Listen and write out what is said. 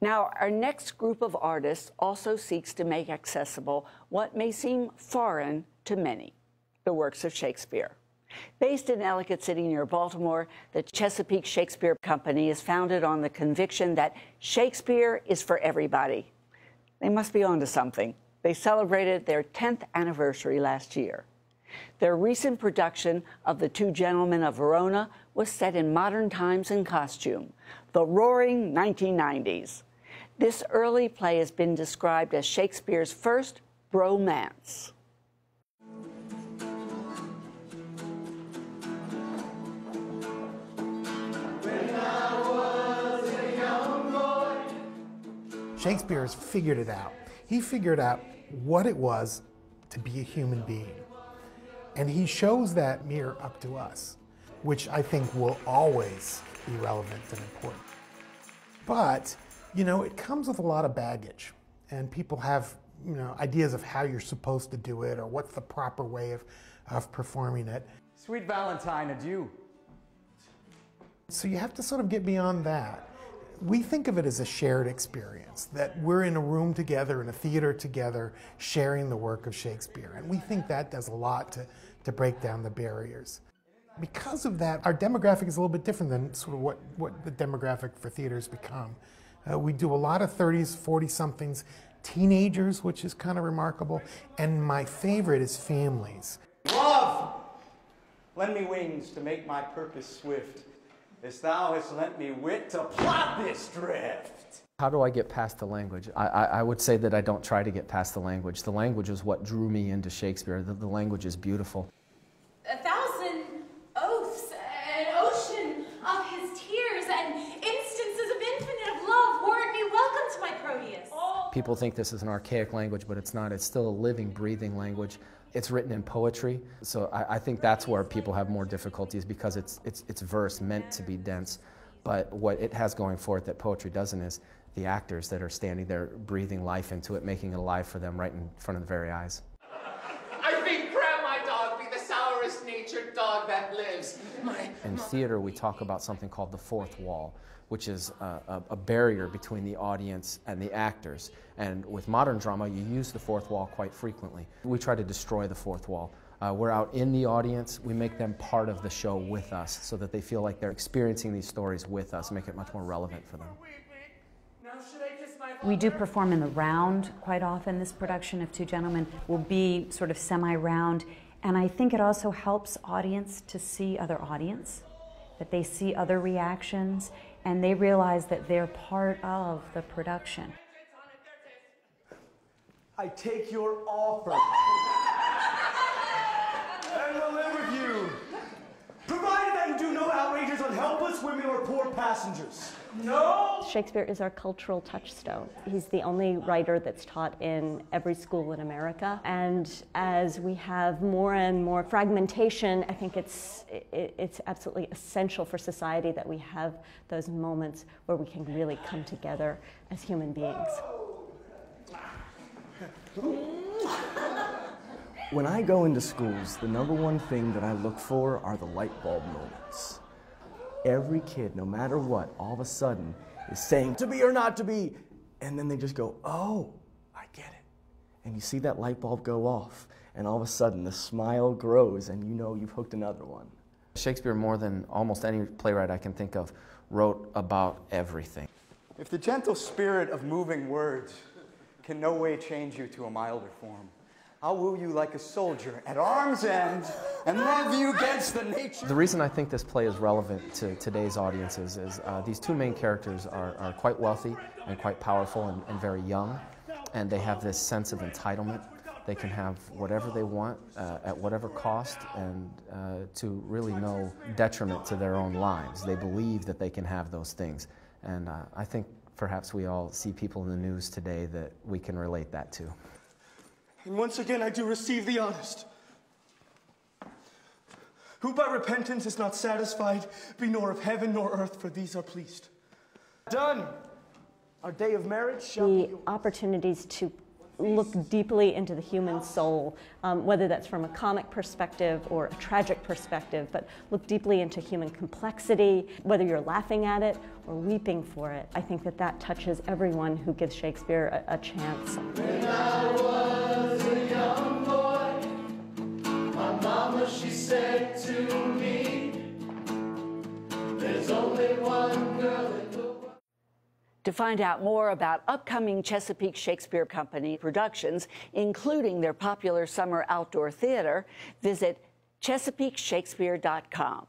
Now, our next group of artists also seeks to make accessible what may seem foreign to many, the works of Shakespeare. Based in Ellicott City near Baltimore, the Chesapeake Shakespeare Company is founded on the conviction that Shakespeare is for everybody. They must be onto something. They celebrated their 10th anniversary last year. Their recent production of The Two Gentlemen of Verona was set in modern times and costume, the roaring 1990s. This early play has been described as Shakespeare's first bromance. Shakespeare has figured it out. He figured out what it was to be a human being. And he shows that mirror up to us, which I think will always be relevant and important. But, you know, it comes with a lot of baggage. And people have, you know, ideas of how you're supposed to do it or what's the proper way of performing it. Sweet Valentine, adieu. So you have to sort of get beyond that. We think of it as a shared experience, that we're in a room together, in a theater together, sharing the work of Shakespeare. And we think that does a lot to break down the barriers. Because of that, our demographic is a little bit different than sort of what the demographic for theaters become. We do a lot of 30s, 40-somethings, teenagers, which is kind of remarkable, and my favorite is families. Love! Lend me wings to make my purpose swift, as thou hast lent me wit to plot this drift. How do I get past the language? I would say that I don't try to get past the language. The language is what drew me into Shakespeare. The language is beautiful. 1,000 oaths, an ocean of his tears, and instances of infinite love warrant me welcome to my Proteus. People think this is an archaic language, but it's not. It's still a living, breathing language. It's written in poetry, so I think that's where people have more difficulties, because it's verse meant to be dense. But what it has going for it that poetry doesn't is the actors that are standing there breathing life into it, making it alive for them right in front of the very eyes. I think Cram, my dog, be the sourest natured dog that lives. In theater, we talk about something called the fourth wall, which is a barrier between the audience and the actors. And with modern drama, you use the fourth wall quite frequently. We try to destroy the fourth wall. We're out in the audience. We make them part of the show with us so that they feel like they're experiencing these stories with us, make it much more relevant for them. We do perform in the round quite often. This production of Two Gentlemen will be sort of semi-round, and I think it also helps audience to see other audience, that they see other reactions, and they realize that they're part of the production. I take your offer and will live with you, provided that you do no outrages on helpless women or poor passengers. No! Shakespeare is our cultural touchstone. He's the only writer that's taught in every school in America. And as we have more and more fragmentation, I think it's absolutely essential for society that we have those moments where we can really come together as human beings. When I go into schools, the #1 thing that I look for are the light bulb moments. Every kid, no matter what, all of a sudden is saying to be or not to be, and then they just go, oh, I get it. And you see that light bulb go off, and all of a sudden the smile grows, and you know you've hooked another one. Shakespeare, more than almost any playwright I can think of, wrote about everything. If the gentle spirit of moving words can no way change you to a milder form, I'll woo you like a soldier at arm's end and love you against the nature. The reason I think this play is relevant to today's audiences is these two main characters are quite wealthy and quite powerful and very young, and they have this sense of entitlement. They can have whatever they want at whatever cost, and to really no detriment to their own lives. They believe that they can have those things, and I think perhaps we all see people in the news today that we can relate that to. And once again I do receive the honest, who by repentance is not satisfied, be nor of heaven nor earth, for these are pleased. Done! Our day of marriage shall be the opportunities to look deeply into the human soul, whether that's from a comic perspective or a tragic perspective, but look deeply into human complexity, whether you're laughing at it or weeping for it. I think that that touches everyone who gives Shakespeare a chance. When I was a young boy, my mama, she said to me, there's only one girl in the world. To find out more about upcoming Chesapeake Shakespeare Company productions, including their popular summer outdoor theater, visit ChesapeakeShakespeare.com.